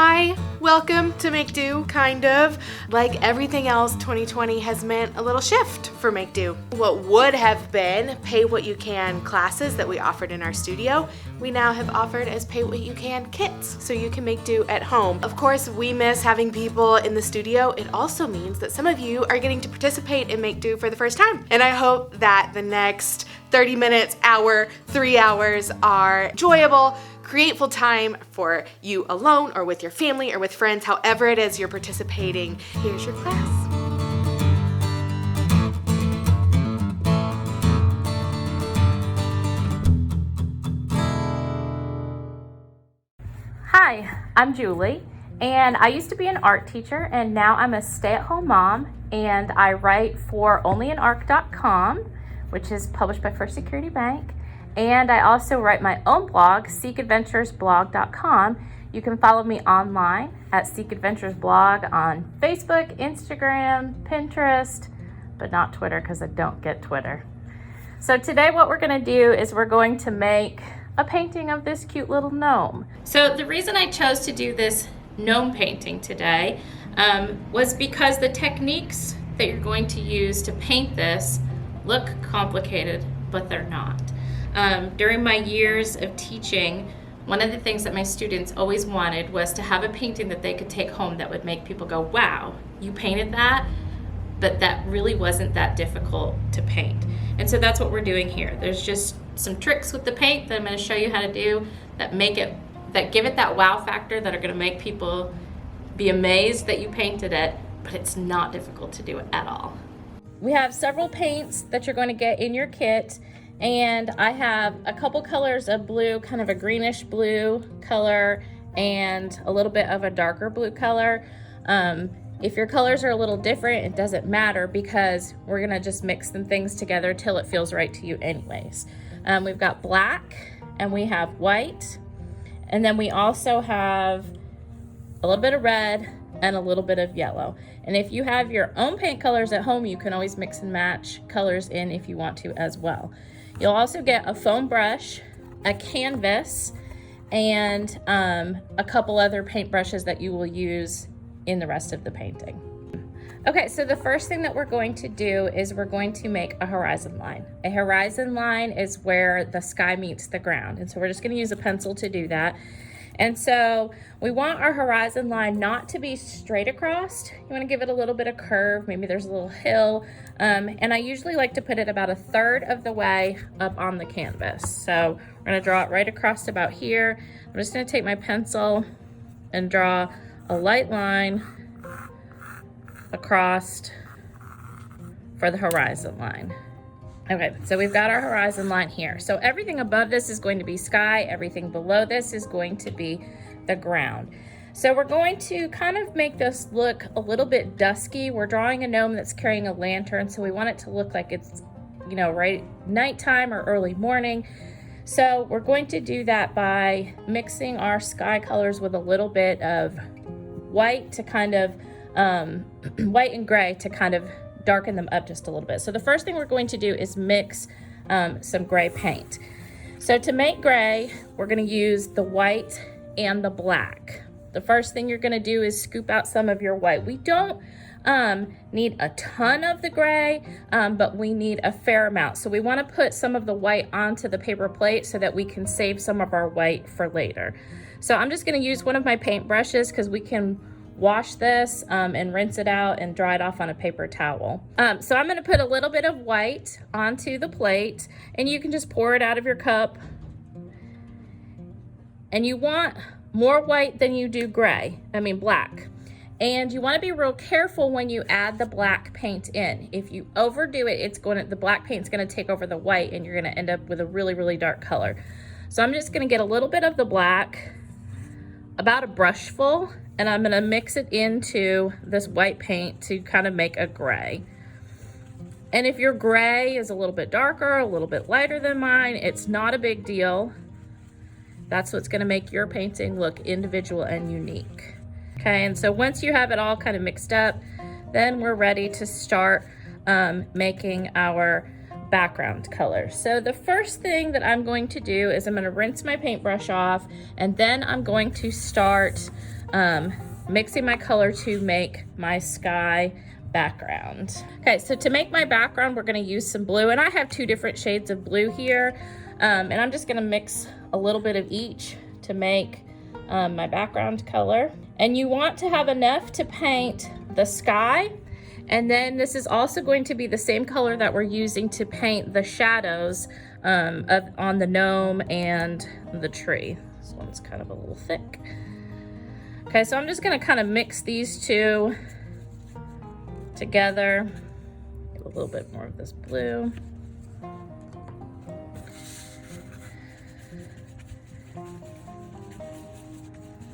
Hi, welcome to Make.Do, kind of. Like everything else, 2020 has meant a little shift for Make.Do. What would have been pay what you can classes that we offered in our studio, we now have offered as pay what you can kits, so you can make do at home. Of course, we miss having people in the studio. It also means that some of you are getting to participate in Make.Do for the first time. And I hope that the next 30 minutes, hour, 3 hours are enjoyable, createful time for you alone or with your family or with friends, however it is you're participating. Here's your class. Hi, I'm Julie, and I used to be an art teacher, and now I'm a stay-at-home mom, and I write for onlyanarc.com, which is published by First Security Bank. And I also write my own blog, seekadventuresblog.com. You can follow me online at Seek Adventures Blog on Facebook, Instagram, Pinterest, but not Twitter because I don't get Twitter. So today what we're going to do is we're going to make a painting of this cute little gnome. So the reason I chose to do this gnome painting today was because the techniques that you're going to use to paint this look complicated, but they're not. During my years of teaching, one of the things that my students always wanted was to have a painting that they could take home that would make people go, wow, you painted that, but that really wasn't that difficult to paint. And so that's what we're doing here. There's just some tricks with the paint that I'm going to show you how to do that give it that wow factor that are going to make people be amazed that you painted it, but it's not difficult to do at all. We have several paints that you're going to get in your kit. And I have a couple colors of blue, kind of a greenish blue color and a little bit of a darker blue color. If your colors are a little different, it doesn't matter because we're gonna just mix some things together till it feels right to you anyways. We've got black and we have white. And then we also have a little bit of red and a little bit of yellow. And if you have your own paint colors at home, you can always mix and match colors in if you want to as well. You'll also get a foam brush, a canvas, and a couple other paint brushes that you will use in the rest of the painting. Okay, so the first thing that we're going to do is we're going to make a horizon line. A horizon line is where the sky meets the ground. And so we're just gonna use a pencil to do that. And so we want our horizon line not to be straight across. You want to give it a little bit of curve. Maybe there's a little hill. And I usually like to put it about 1/3 of the way up on the canvas. So we're going to draw it right across about here. I'm just going to take my pencil and draw a light line across for the horizon line. Okay, so we've got our horizon line here. So everything above this is going to be sky, everything below this is going to be the ground. So we're going to kind of make this look a little bit dusky. We're drawing a gnome that's carrying a lantern, so we want it to look like it's, right nighttime or early morning. So we're going to do that by mixing our sky colors with a little bit of white to kind of, white and gray to kind of darken them up just a little bit. So the first thing we're going to do is mix some gray paint. So to make gray, we're going to use the white and the black. The first thing you're going to do is scoop out some of your white. We don't need a ton of the gray, but we need a fair amount. So we want to put some of the white onto the paper plate so that we can save some of our white for later. So I'm just going to use one of my paint brushes because we can wash this and rinse it out and dry it off on a paper towel. So I'm gonna put a little bit of white onto the plate and you can just pour it out of your cup. And you want more white than you do black. And you wanna be real careful when you add the black paint in. If you overdo it, the black paint's gonna take over the white and you're gonna end up with a really, really dark color. So I'm just gonna get a little bit of the black, about a brush full, and I'm gonna mix it into this white paint to kind of make a gray. And if your gray is a little bit darker, a little bit lighter than mine, it's not a big deal. That's what's gonna make your painting look individual and unique. Okay, and so once you have it all kind of mixed up, then we're ready to start making our background color. So the first thing that I'm going to do is I'm going to rinse my paintbrush off, and then I'm going to start mixing my color to make my sky background. Okay, so to make my background, we're gonna use some blue, and I have 2 different shades of blue here, and I'm just gonna mix a little bit of each to make my background color. And you want to have enough to paint the sky, and then this is also going to be the same color that we're using to paint the shadows on the gnome and the tree. This one's kind of a little thick. Okay, so I'm just gonna kind of mix these 2 together. Get a little bit more of this blue.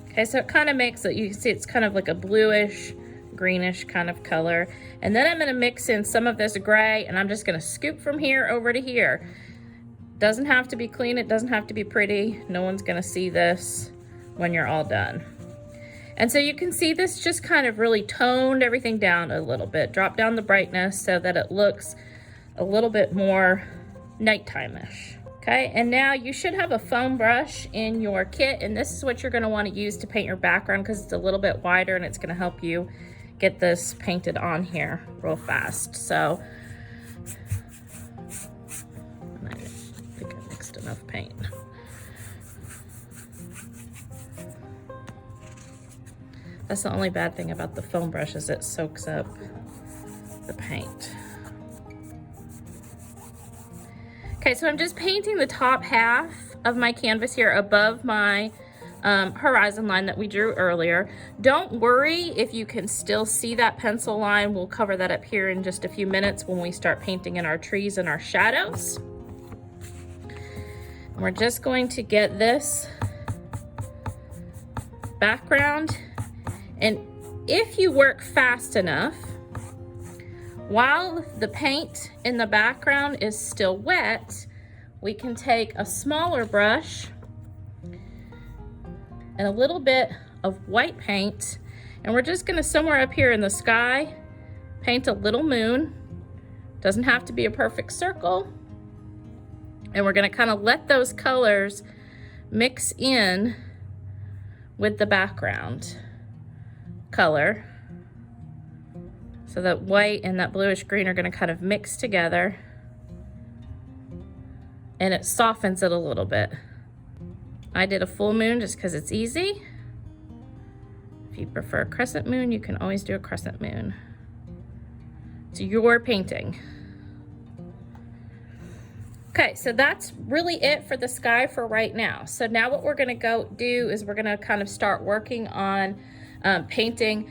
Okay, so it kind of makes it, you can see it's kind of like a bluish, greenish kind of color. And then I'm gonna mix in some of this gray, and I'm just gonna scoop from here over to here. Doesn't have to be clean, it doesn't have to be pretty. No one's gonna see this when you're all done. And so you can see this just kind of really toned everything down a little bit, dropped down the brightness so that it looks a little bit more nighttime-ish. Okay, and now you should have a foam brush in your kit, and this is what you're gonna wanna use to paint your background because it's a little bit wider and it's gonna help you get this painted on here real fast. So, I think I mixed enough paint. That's the only bad thing about the foam brush is it soaks up the paint. Okay, so I'm just painting the top half of my canvas here above my horizon line that we drew earlier. Don't worry if you can still see that pencil line. We'll cover that up here in just a few minutes when we start painting in our trees and our shadows. And we're just going to get this background. And if you work fast enough, while the paint in the background is still wet, we can take a smaller brush and a little bit of white paint, and we're just gonna somewhere up here in the sky, paint a little moon. Doesn't have to be a perfect circle. And we're gonna kind of let those colors mix in with the background color. So that white and that bluish green are gonna kind of mix together, and it softens it a little bit. I did a full moon just because it's easy. If you prefer a crescent moon, you can always do a crescent moon. It's your painting. Okay, so that's really it for the sky for right now. So now what we're gonna go do is we're gonna kind of start working on painting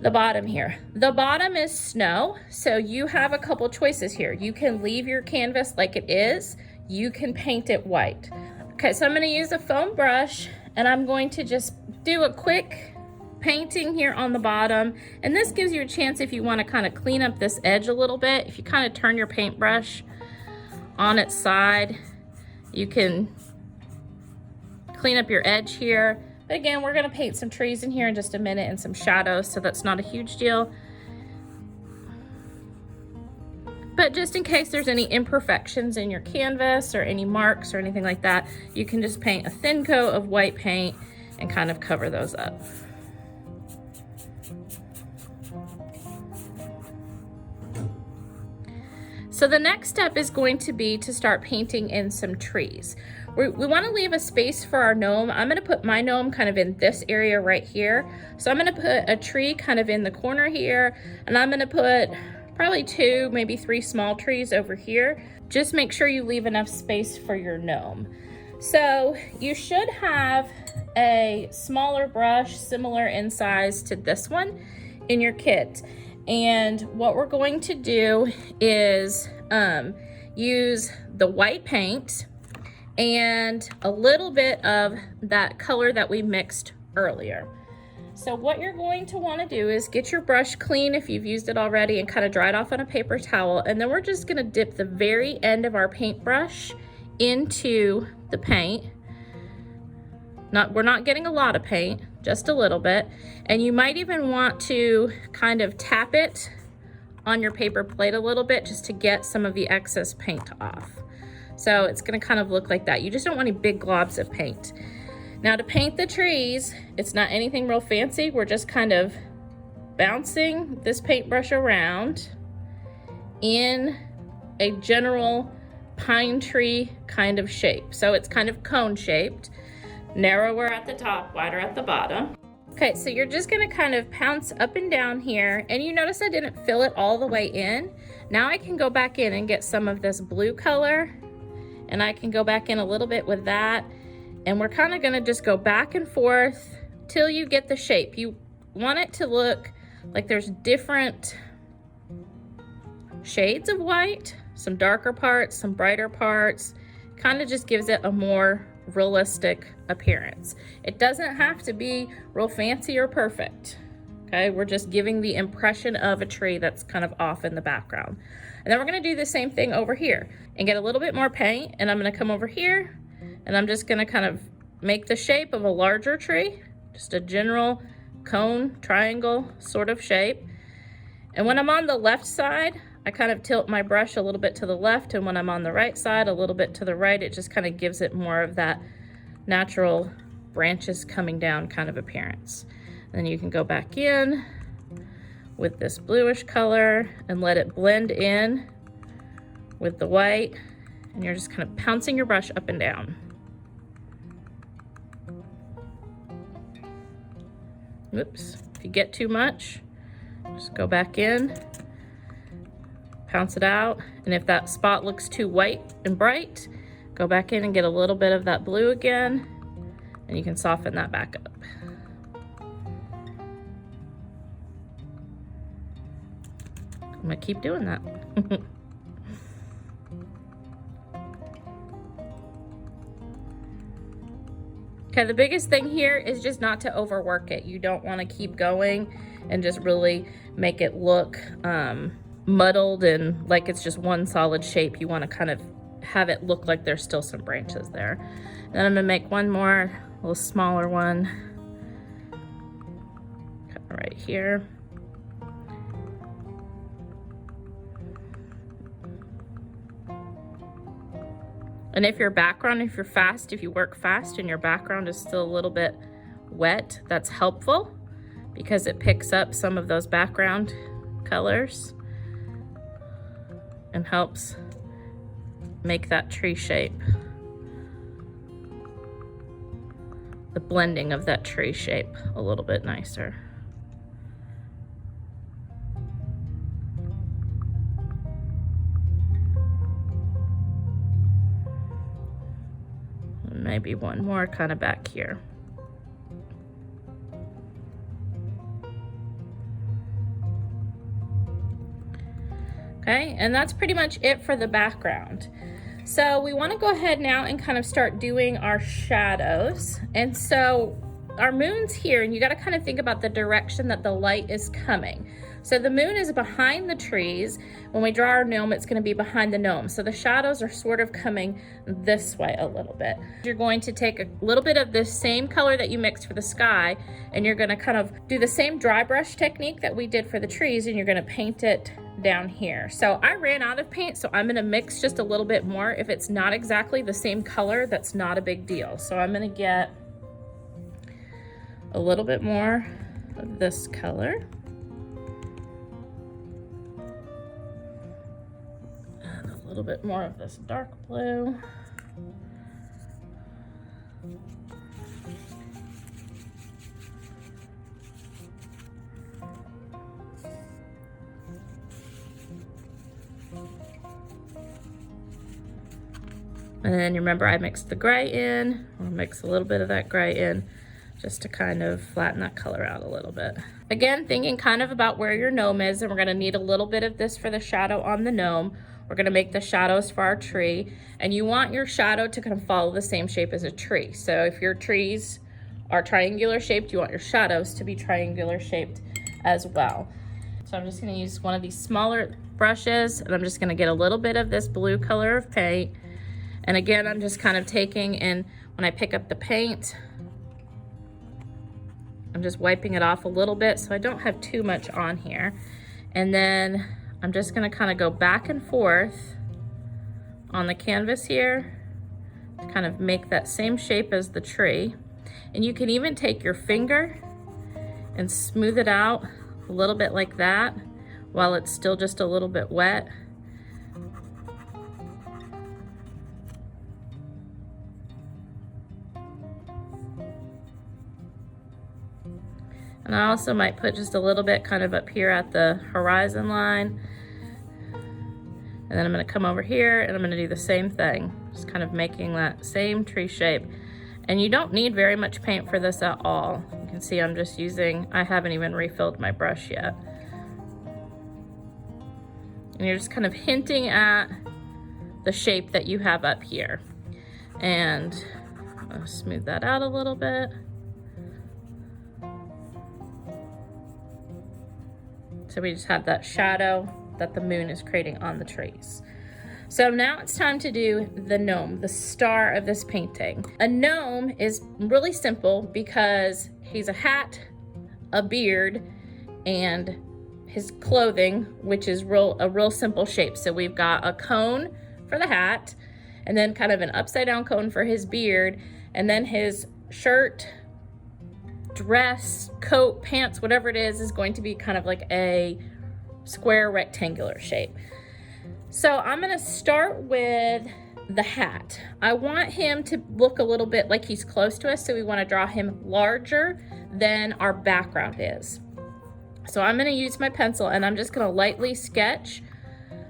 the bottom here. The bottom is snow, so you have a couple choices here. You can leave your canvas like it is. You can paint it white. Okay, so I'm gonna use a foam brush, and I'm going to just do a quick painting here on the bottom. And this gives you a chance if you wanna kind of clean up this edge a little bit. If you kind of turn your paintbrush on its side, you can clean up your edge here. But again, we're gonna paint some trees in here in just a minute and some shadows, so that's not a huge deal. But just in case there's any imperfections in your canvas or any marks or anything like that, you can just paint a thin coat of white paint and kind of cover those up. So the next step is going to be to start painting in some trees. We want to leave a space for our gnome. I'm going to put my gnome kind of in this area right here. So I'm going to put a tree kind of in the corner here, and I'm going to put probably 2, maybe 3 small trees over here. Just make sure you leave enough space for your gnome. So you should have a smaller brush similar in size to this one in your kit. And what we're going to do is use the white paint and a little bit of that color that we mixed earlier. So what you're going to want to do is get your brush clean if you've used it already and kind of dry it off on a paper towel. And then we're just going to dip the very end of our paintbrush into the paint. We're not getting a lot of paint, just a little bit. And you might even want to kind of tap it on your paper plate a little bit just to get some of the excess paint off. So it's gonna kind of look like that. You just don't want any big globs of paint. Now to paint the trees, it's not anything real fancy. We're just kind of bouncing this paintbrush around in a general pine tree kind of shape. So it's kind of cone shaped, narrower at the top, wider at the bottom. Okay, so you're just gonna kind of pounce up and down here, and you notice I didn't fill it all the way in. Now I can go back in and get some of this blue color, and I can go back in a little bit with that, and we're kind of gonna just go back and forth till you get the shape. You want it to look like there's different shades of white, some darker parts, some brighter parts. Kind of just gives it a more realistic appearance. It doesn't have to be real fancy or perfect. Okay, we're just giving the impression of a tree that's kind of off in the background. And then we're gonna do the same thing over here and get a little bit more paint, and I'm gonna come over here and I'm just gonna kind of make the shape of a larger tree, just a general cone, triangle sort of shape. And when I'm on the left side, I kind of tilt my brush a little bit to the left, and when I'm on the right side, a little bit to the right. It just kind of gives it more of that natural branches coming down kind of appearance. Then you can go back in with this bluish color and let it blend in with the white, and you're just kind of pouncing your brush up and down. Oops, if you get too much, just go back in, pounce it out, and if that spot looks too white and bright, go back in and get a little bit of that blue again, and you can soften that back up. I'm gonna keep doing that. Okay, the biggest thing here is just not to overwork it. You don't want to keep going and just really make it look muddled and like it's just one solid shape. You want to kind of have it look like there's still some branches there. And then I'm gonna make one more, a little smaller one, kind of right here. And if your background, if you work fast and your background is still a little bit wet, that's helpful because it picks up some of those background colors and helps make that tree shape, the blending of that tree shape a little bit nicer. Maybe one more kind of back here. Okay, and that's pretty much it for the background. So we want to go ahead now and kind of start doing our shadows. And so our moon's here, and you got to kind of think about the direction that the light is coming. So the moon is behind the trees. When we draw our gnome, it's going to be behind the gnome. So the shadows are sort of coming this way a little bit. You're going to take a little bit of the same color that you mixed for the sky, and you're going to kind of do the same dry brush technique that we did for the trees, and you're going to paint it down here. So I ran out of paint, so I'm going to mix just a little bit more. If it's not exactly the same color, that's not a big deal. So I'm going to get a little bit more of this color. And a little bit more of this dark blue. And then you remember I mixed the gray in. I'll mix a little bit of that gray in just to kind of flatten that color out a little bit. Again, thinking kind of about where your gnome is, and we're gonna need a little bit of this for the shadow on the gnome. We're gonna make the shadows for our tree, and you want your shadow to kind of follow the same shape as a tree. So if your trees are triangular shaped, you want your shadows to be triangular shaped as well. So I'm just gonna use one of these smaller brushes, and I'm just gonna get a little bit of this blue color of paint. And again, I'm just kind of taking, and when I pick up the paint, I'm just wiping it off a little bit so I don't have too much on here. And then I'm just gonna kind of go back and forth on the canvas here to kind of make that same shape as the tree. And you can even take your finger and smooth it out a little bit like that while it's still just a little bit wet. And I also might put just a little bit kind of up here at the horizon line. And then I'm gonna come over here and I'm gonna do the same thing. Just kind of making that same tree shape. And you don't need very much paint for this at all. You can see I'm just using, I haven't even refilled my brush yet. And you're just kind of hinting at the shape that you have up here. And I'll smooth that out a little bit. So we just have that shadow that the moon is creating on the trees. So now it's time to do the gnome, the star of this painting. A gnome is really simple because he's a hat, a beard, and his clothing, which is a real simple shape. So we've got a cone for the hat, and then kind of an upside down cone for his beard, and then his shirt, dress, coat, pants, whatever it is going to be kind of like a square rectangular shape. So I'm gonna start with the hat. I want him to look a little bit like he's close to us, so we wanna draw him larger than our background is. So I'm gonna use my pencil and I'm just gonna lightly sketch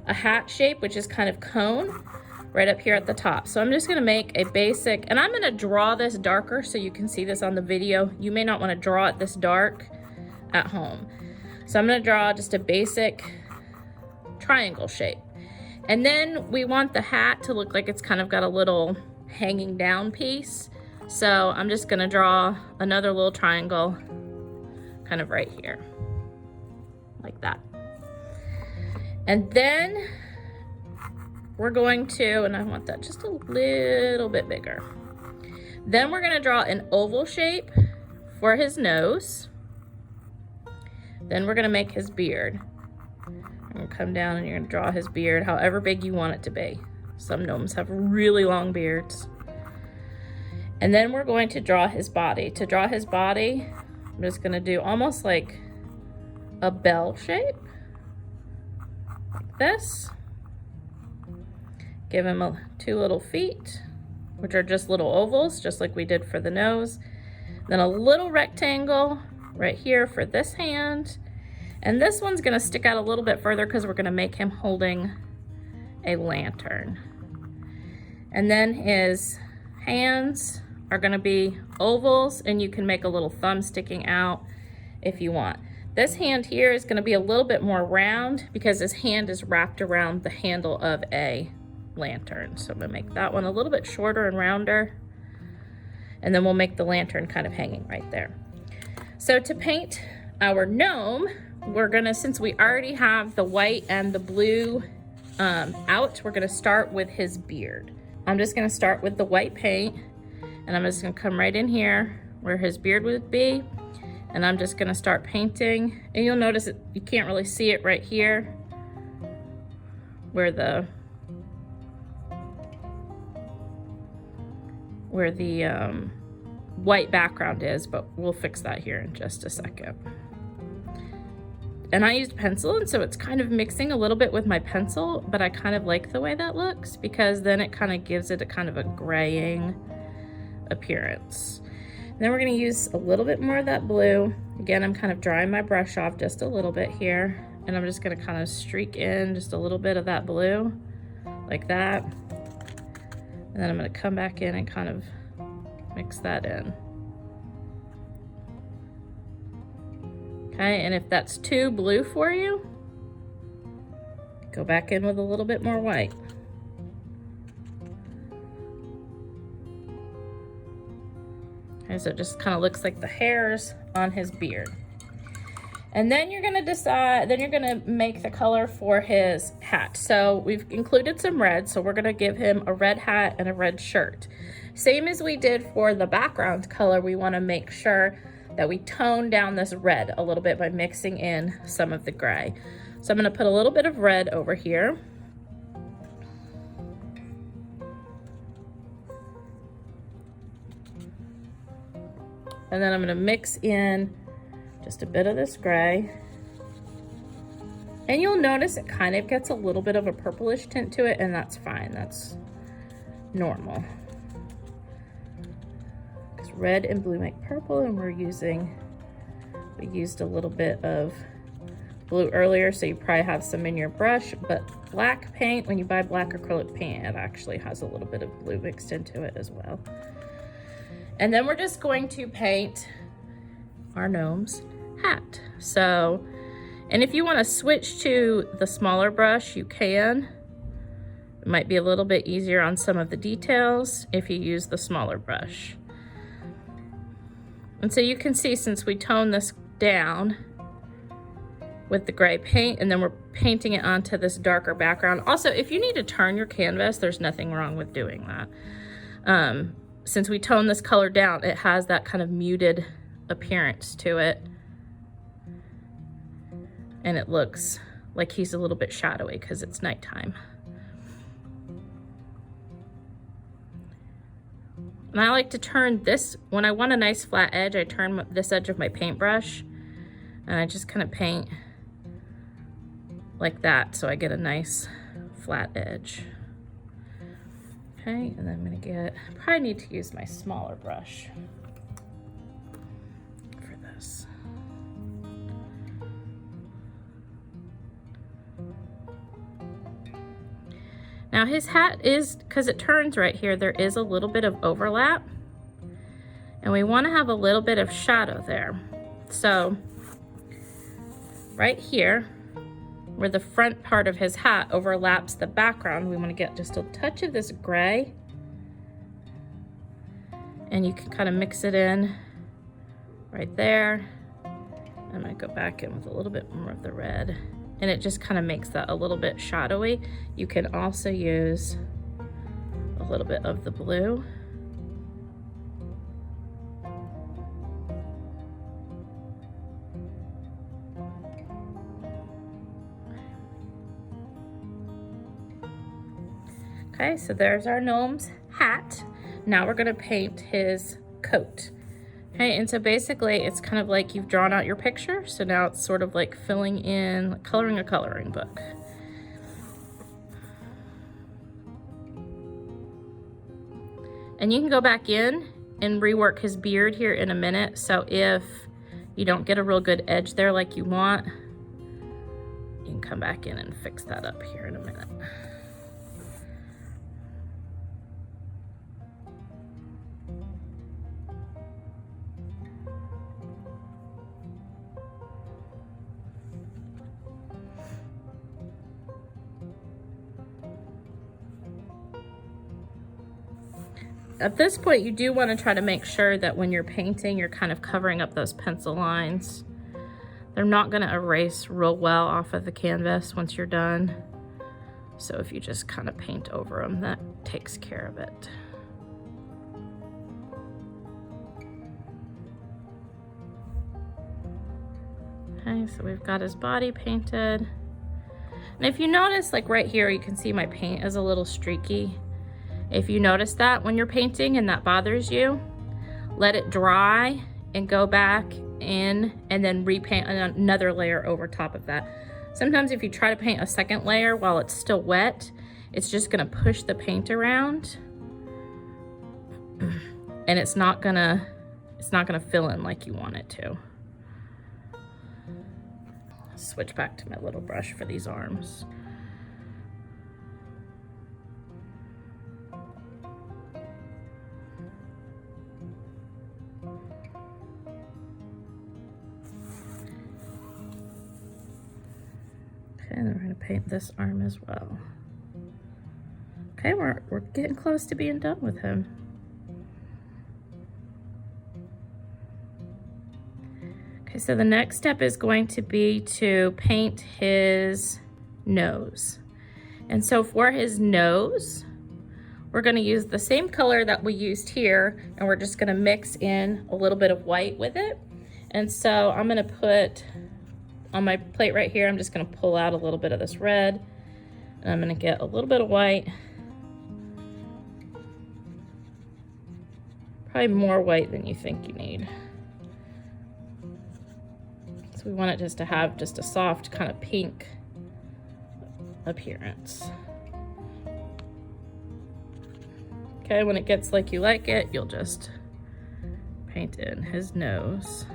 a hat shape, which is kind of cone, right up here at the top. So I'm just gonna make a basic, and I'm gonna draw this darker so you can see this on the video. You may not wanna draw it this dark at home. So I'm gonna draw just a basic triangle shape. And then we want the hat to look like it's kind of got a little hanging down piece. So I'm just gonna draw another little triangle kind of right here, like that. And then we're going to, and I want that just a little bit bigger. Then we're gonna draw an oval shape for his nose. Then we're gonna make his beard. I'm gonna come down and you're gonna draw his beard however big you want it to be. Some gnomes have really long beards. And then we're going to draw his body. To draw his body, I'm just gonna do almost like a bell shape, like this. Give him two little feet, which are just little ovals, just like we did for the nose. Then a little rectangle right here for this hand. And this one's gonna stick out a little bit further because we're gonna make him holding a lantern. And then his hands are gonna be ovals, and you can make a little thumb sticking out if you want. This hand here is gonna be a little bit more round because his hand is wrapped around the handle of a lantern. So I'm gonna make that one a little bit shorter and rounder, and then we'll make the lantern kind of hanging right there. So to paint our gnome, we're gonna, since we already have the white and the blue out, we're gonna start with his beard. I'm just gonna start with the white paint, and I'm just gonna come right in here where his beard would be, and I'm just gonna start painting. And you'll notice that you can't really see it right here where the white background is, but we'll fix that here in just a second. And I used pencil, and so it's kind of mixing a little bit with my pencil, but I kind of like the way that looks because then it kind of gives it a kind of a graying appearance. And then we're gonna use a little bit more of that blue. Again, I'm kind of drying my brush off just a little bit here, and I'm just gonna kind of streak in just a little bit of that blue, like that. And then I'm gonna come back in and kind of mix that in. Okay, and if that's too blue for you, go back in with a little bit more white. Okay, so it just kind of looks like the hairs on his beard. And then you're gonna decide, then you're gonna make the color for his hat. So we've included some red, so we're gonna give him a red hat and a red shirt. Same as we did for the background color, we wanna make sure that we tone down this red a little bit by mixing in some of the gray. So I'm gonna put a little bit of red over here. And then I'm gonna mix in just a bit of this gray. And you'll notice it kind of gets a little bit of a purplish tint to it, and that's fine, that's normal. Because red and blue make purple, and we used a little bit of blue earlier, so you probably have some in your brush, but black paint, when you buy black acrylic paint, it actually has a little bit of blue mixed into it as well. And then we're just going to paint our gnome's hat. So, and if you want to switch to the smaller brush, you can. It might be a little bit easier on some of the details if you use the smaller brush. And so you can see, since we toned this down with the gray paint, and then we're painting it onto this darker background. Also, if you need to turn your canvas, there's nothing wrong with doing that. Since we toned this color down, it has that kind of muted appearance to it. And it looks like he's a little bit shadowy because it's nighttime. And I like to turn this, when I want a nice flat edge, I turn this edge of my paintbrush and I just kind of paint like that so I get a nice flat edge. Okay, and then I'm gonna get, probably need to use my smaller brush for this. Now his hat is, because it turns right here, there is a little bit of overlap, and we want to have a little bit of shadow there. So right here, where the front part of his hat overlaps the background, we want to get just a touch of this gray, and you can kind of mix it in right there. I'm going to go back in with a little bit more of the red, and it just kind of makes that a little bit shadowy. You can also use a little bit of the blue. Okay, so there's our gnome's hat. Now we're gonna paint his coat. Okay, and so basically it's kind of like you've drawn out your picture, so now it's sort of like filling in, like coloring a coloring book. And you can go back in and rework his beard here in a minute, so if you don't get a real good edge there like you want, you can come back in and fix that up here in a minute. At this point, you do want to try to make sure that when you're painting, you're kind of covering up those pencil lines. They're not going to erase real well off of the canvas once you're done. So if you just kind of paint over them, that takes care of it. Okay, so we've got his body painted. And if you notice, like right here, you can see my paint is a little streaky. If you notice that when you're painting and that bothers you, let it dry and go back in and then repaint another layer over top of that. Sometimes if you try to paint a second layer while it's still wet, it's just gonna push the paint around and it's not gonna fill in like you want it to. Switch back to my little brush for these arms. And then we're going to paint this arm as well. Okay, we're getting close to being done with him. Okay, so the next step is going to be to paint his nose. And so for his nose, we're going to use the same color that we used here, and we're just going to mix in a little bit of white with it. And so I'm going to put on my plate right here, I'm just going to pull out a little bit of this red, and I'm going to get a little bit of white, probably more white than you think you need. So we want it just to have just a soft kind of pink appearance. Okay, when it gets like you like it, you'll just paint in his nose.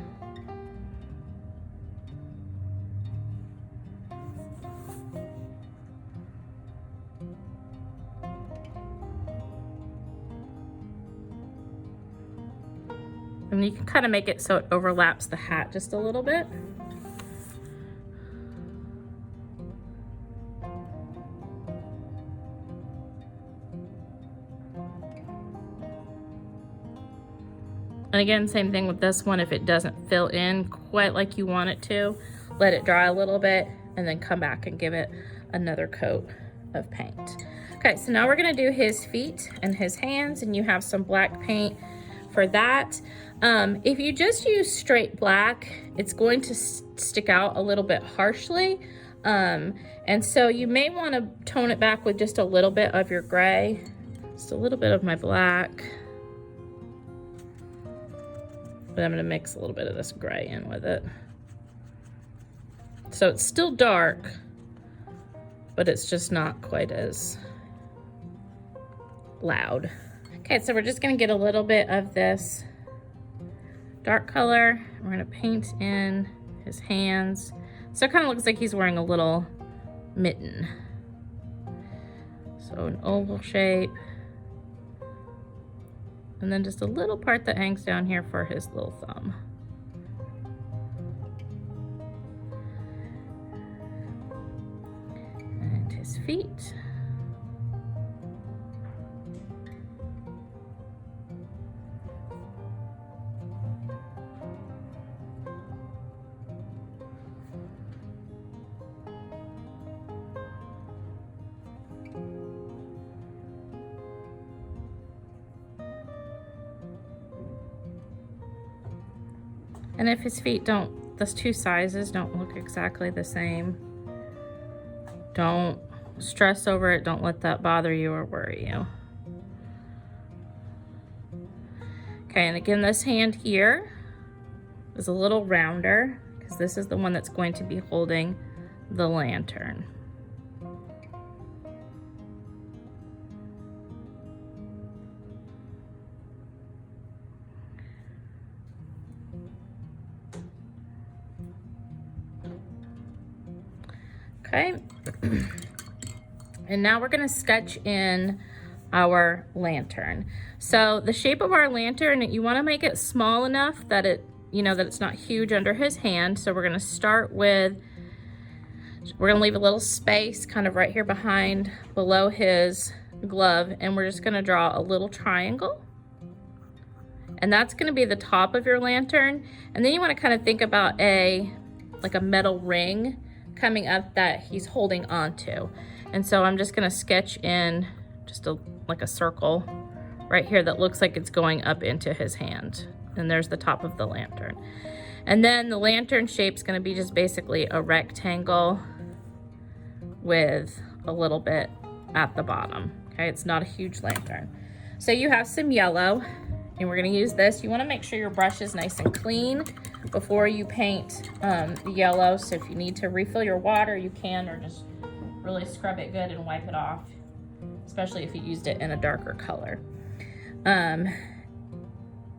And you can kind of make it so it overlaps the hat just a little bit. And again, same thing with this one. If it doesn't fill in quite like you want it to, let it dry a little bit and then come back and give it another coat of paint. Okay, so now we're gonna do his feet and his hands, and you have some black paint for that. If you just use straight black, it's going to stick out a little bit harshly. And so you may want to tone it back with just a little bit of your gray, just a little bit of my black. But I'm gonna mix a little bit of this gray in with it. So it's still dark, but it's just not quite as loud. Okay, so we're just gonna get a little bit of this dark color. We're gonna paint in his hands. So it kind of looks like he's wearing a little mitten. So an oval shape. And then just a little part that hangs down here for his little thumb. And his feet. And if his feet don't, those two sizes don't look exactly the same, don't stress over it. Don't let that bother you or worry you. Okay, and again, this hand here is a little rounder because this is the one that's going to be holding the lantern. Okay, and now we're gonna sketch in our lantern. So the shape of our lantern, you wanna make it small enough that it, that it's not huge under his hand. So we're gonna start with, we're gonna leave a little space kind of right here below his glove, and we're just gonna draw a little triangle. And that's gonna be the top of your lantern. And then you wanna kind of think about like a metal ring coming up that he's holding onto. And so I'm just gonna sketch in just like a circle right here that looks like it's going up into his hand. And there's the top of the lantern. And then the lantern shape's gonna be just basically a rectangle with a little bit at the bottom. Okay, it's not a huge lantern. So you have some yellow, and we're gonna use this. You wanna make sure your brush is nice and clean before you paint the yellow. So if you need to refill your water, you can, or just really scrub it good and wipe it off, especially if you used it in a darker color. And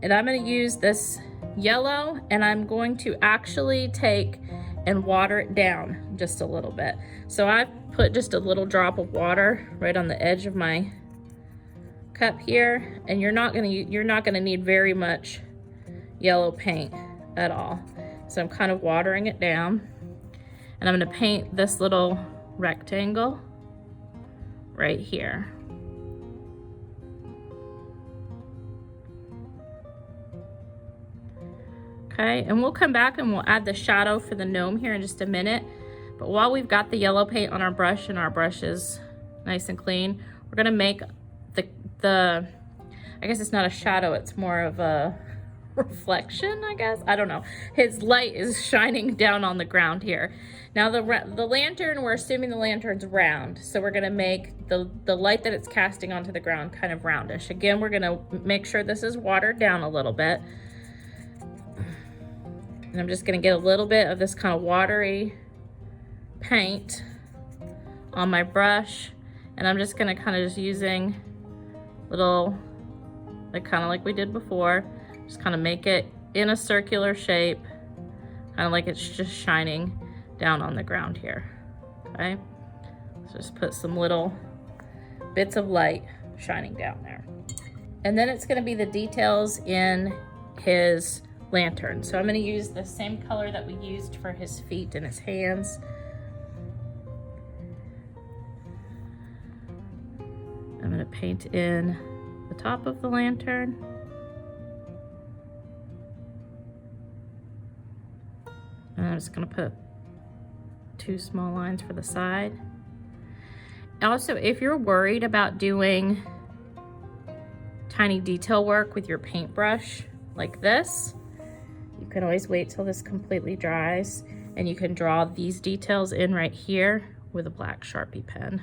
I'm gonna use this yellow, and I'm going to actually take and water it down just a little bit. So I've put just a little drop of water right on the edge of my cup here, and you're not gonna need very much yellow paint at all. So I'm kind of watering it down, and I'm gonna paint this little rectangle right here. Okay, and we'll come back and we'll add the shadow for the gnome here in just a minute. But while we've got the yellow paint on our brush and our brush is nice and clean, we're gonna make the I guess it's not a shadow, it's more of a reflection, I guess. I don't know. His light is shining down on the ground here. Now the lantern, we're assuming the lantern's round. So we're gonna make the light that it's casting onto the ground kind of roundish. Again, we're gonna make sure this is watered down a little bit. And I'm just gonna get a little bit of this kind of watery paint on my brush, and I'm just gonna kind of just using little, like kind of like we did before, just kind of make it in a circular shape, kind of like it's just shining down on the ground here, okay? So just put some little bits of light shining down there. And then it's gonna be the details in his lantern. So I'm gonna use the same color that we used for his feet and his hands. I'm gonna paint in the top of the lantern. And I'm just gonna put 2 small lines for the side. Also, if you're worried about doing tiny detail work with your paintbrush like this, you can always wait till this completely dries, and you can draw these details in right here with a black Sharpie pen.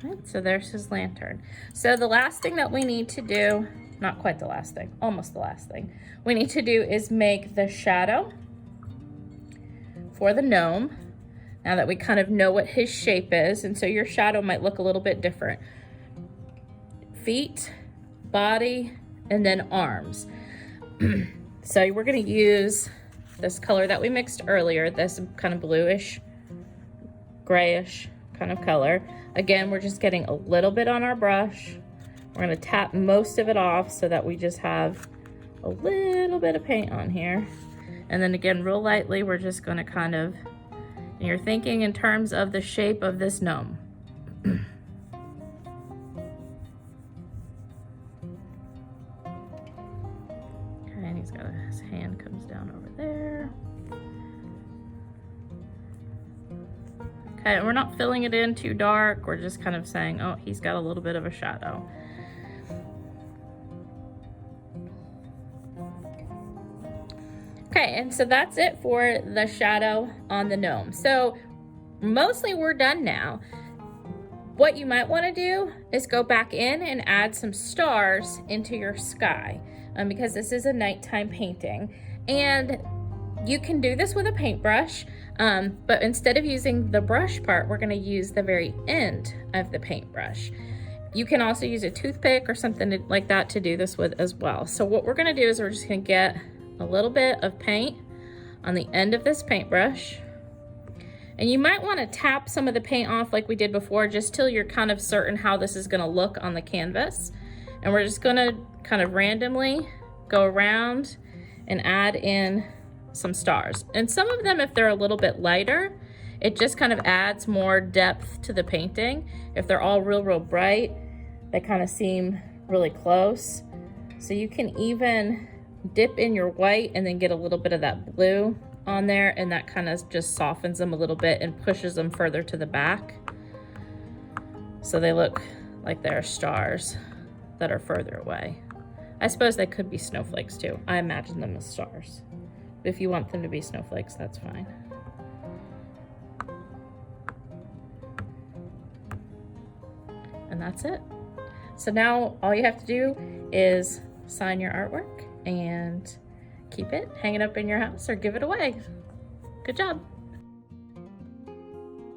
Right, so there's his lantern. So the last thing that we need to do, not quite the last thing, almost the last thing we need to do is make the shadow for the gnome. Now that we kind of know what his shape is, and so your shadow might look a little bit different. Feet, body, and then arms. So we're gonna use this color that we mixed earlier, this kind of bluish, grayish kind of color. Again, we're just getting a little bit on our brush. We're gonna tap most of it off so that we just have a little bit of paint on here. And then again, real lightly, we're just gonna kind of, and you're thinking in terms of the shape of this gnome. Okay, and he's got his hand comes down over there. Okay, and we're not filling it in too dark. We're just kind of saying, oh, he's got a little bit of a shadow. Okay, and so that's it for the shadow on the gnome. So mostly we're done now. What you might want to do is go back in and add some stars into your sky, because this is a nighttime painting. And you can do this with a paintbrush, but instead of using the brush part, we're going to use the very end of the paintbrush. You can also use a toothpick or something like that to do this with as well. So what we're going to do is we're just going to get a little bit of paint on the end of this paintbrush. And you might want to tap some of the paint off like we did before, just till you're kind of certain how this is going to look on the canvas. And we're just going to kind of randomly go around and add in some stars. And some of them, if they're a little bit lighter, it just kind of adds more depth to the painting. If they're all real bright, they kind of seem really close. So you can even dip in your white and then get a little bit of that blue on there, and that kind of just softens them a little bit and pushes them further to the back, so they look like they're stars that are further away. I suppose they could be snowflakes too. I imagine them as stars. But if you want them to be snowflakes, that's fine. And that's it. So now all you have to do is sign your artwork and keep it, hang it up in your house, or give it away. Good job.